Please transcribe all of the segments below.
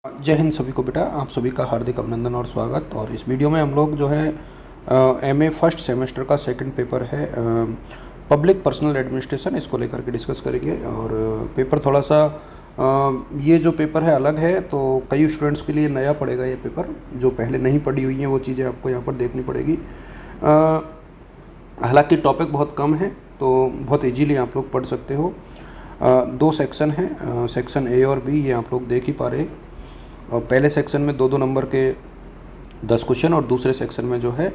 जय हिंद सभी को बेटा, आप सभी का हार्दिक अभिनंदन और स्वागत। और इस वीडियो में हम लोग जो है एमए फर्स्ट सेमेस्टर का सेकंड पेपर है पब्लिक पर्सनल एडमिनिस्ट्रेशन, इसको लेकर के डिस्कस करेंगे। और पेपर थोड़ा सा ये जो पेपर है अलग है, तो कई स्टूडेंट्स के लिए नया पड़ेगा ये पेपर। जो पहले नहीं पढ़ी हुई हैं वो चीज़ें आपको यहाँ पर देखनी पड़ेगी। हालांकि टॉपिक बहुत कम है तो बहुत ईजीली आप लोग पढ़ सकते हो। दो सेक्शन हैं, सेक्शन ए और बी, ये आप लोग देख ही पा रहे। और पहले सेक्शन में 2-2 नंबर के 10 क्वेश्चन और दूसरे सेक्शन में जो है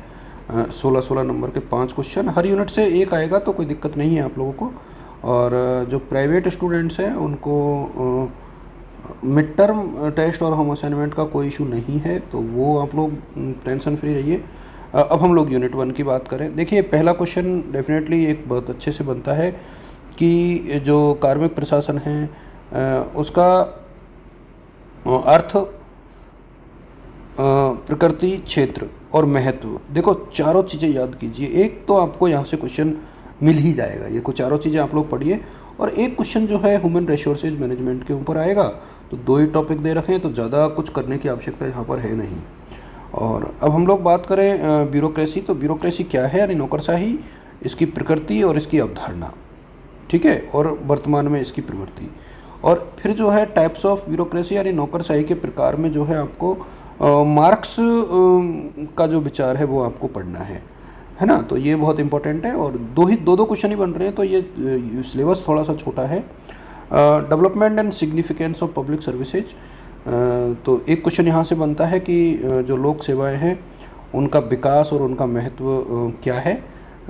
16-16 नंबर के 5 क्वेश्चन। हर यूनिट से एक आएगा तो कोई दिक्कत नहीं है आप लोगों को। और जो प्राइवेट स्टूडेंट्स हैं उनको मिड टर्म टेस्ट और होम असाइनमेंट का कोई इशू नहीं है, तो वो आप लोग टेंशन फ्री रहिए। अब हम लोग यूनिट 1 की बात करें। देखिए, पहला क्वेश्चन डेफिनेटली एक बहुत अच्छे से बनता है कि जो कार्मिक प्रशासन है उसका अर्थ, प्रकृति, क्षेत्र और महत्व। देखो, चारों चीज़ें याद कीजिए। एक तो आपको यहाँ से क्वेश्चन मिल ही जाएगा, ये कुछ चारों चीज़ें आप लोग पढ़िए। और एक क्वेश्चन जो है ह्यूमन रिसोर्सेज मैनेजमेंट के ऊपर आएगा। तो 2 ही टॉपिक दे रखे हैं, तो ज़्यादा कुछ करने की आवश्यकता यहाँ पर है नहीं। और अब हम लोग बात करें ब्यूरोक्रेसी। तो ब्यूरोक्रेसी क्या है, यानी नौकरशाही, इसकी प्रकृति और इसकी अवधारणा, ठीक है, और वर्तमान में इसकी प्रवृत्ति। और फिर जो है टाइप्स ऑफ ब्यूरोक्रेसी, यानी नौकरशाही के प्रकार में जो है आपको मार्क्स का जो विचार है वो आपको पढ़ना है ना। तो ये बहुत इंपॉर्टेंट है। और दो क्वेश्चन ही बन रहे हैं, तो ये सिलेबस थोड़ा सा छोटा है। Development and significance of public services. तो एक क्वेश्चन यहाँ से बनता है कि जो लोक सेवाएं हैं उनका विकास और उनका महत्व क्या है।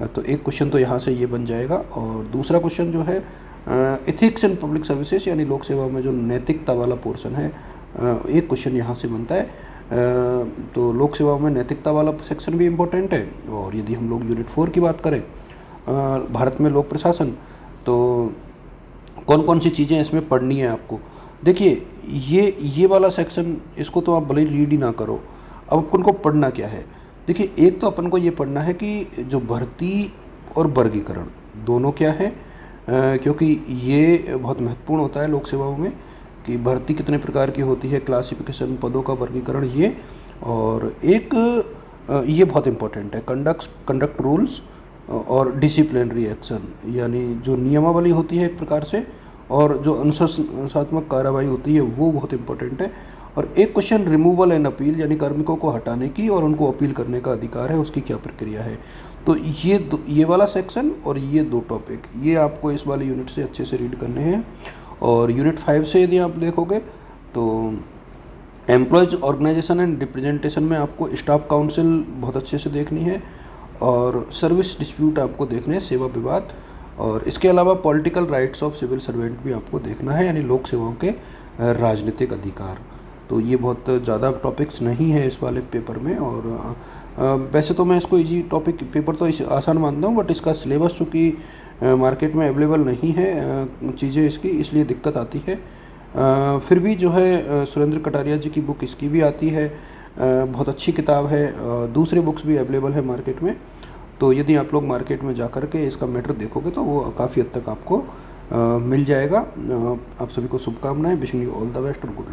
तो एक क्वेश्चन तो यहाँ से ये बन जाएगा। और दूसरा क्वेश्चन जो है एथिक्स इन पब्लिक सर्विसेज, यानी लोक सेवा में जो नैतिकता वाला पोर्शन है, एक क्वेश्चन यहाँ से बनता है। तो लोक सेवा में नैतिकता वाला सेक्शन भी इम्पोर्टेंट है। और यदि हम लोग यूनिट 4 की बात करें, भारत में लोक प्रशासन, तो कौन कौन सी चीज़ें इसमें पढ़नी है आपको। देखिए, ये वाला सेक्शन, इसको तो आप भले ही रीड ही ना करो। अब अपन को पढ़ना क्या है। देखिए, एक तो अपन को ये पढ़ना है कि जो भर्ती और वर्गीकरण दोनों क्या है, क्योंकि ये बहुत महत्वपूर्ण होता है लोक सेवाओं में कि भर्ती कितने प्रकार की होती है, क्लासिफिकेशन, पदों का वर्गीकरण, ये। और एक ये बहुत इम्पोर्टेंट है, कंडक्ट रूल्स और डिसिप्लिनरी एक्शन, यानी जो नियमावली होती है एक प्रकार से, और जो अनुशासनात्मक कार्रवाई होती है वो बहुत इम्पोर्टेंट है। और एक क्वेश्चन रिमूवल एंड अपील, यानी कार्मिकों को हटाने की और उनको अपील करने का अधिकार है, उसकी क्या प्रक्रिया है। तो ये वाला सेक्शन और ये 2 टॉपिक, ये आपको इस वाले यूनिट से अच्छे से रीड करने हैं। और यूनिट 5 से यदि आप देखोगे तो एम्प्लॉयज़ ऑर्गेनाइजेशन एंड रिप्रेजेंटेशन में आपको स्टाफ काउंसिल बहुत अच्छे से देखनी है। और सर्विस डिस्प्यूट आपको देखने हैं, सेवा विवाद। और इसके अलावा political rights of civil servant भी आपको देखना है, यानी लोक सेवाओं के राजनीतिक अधिकार। तो ये बहुत ज़्यादा टॉपिक्स नहीं है इस वाले पेपर में। और वैसे तो मैं इसको इजी टॉपिक पेपर तो आसान मानता हूँ, बट इसका सिलेबस चूँकि मार्केट में अवेलेबल नहीं है चीज़ें इसकी, इसलिए दिक्कत आती है। फिर भी जो है सुरेंद्र कटारिया जी की बुक इसकी भी आती है, बहुत अच्छी किताब है। दूसरे बुक्स भी अवेलेबल है मार्केट में। तो यदि आप लोग मार्केट में जा कर के इसका मैटर देखोगे तो वो काफ़ी हद तक आपको मिल जाएगा। आप सभी को शुभकामनाएं, wishing you all the best और गुड लक।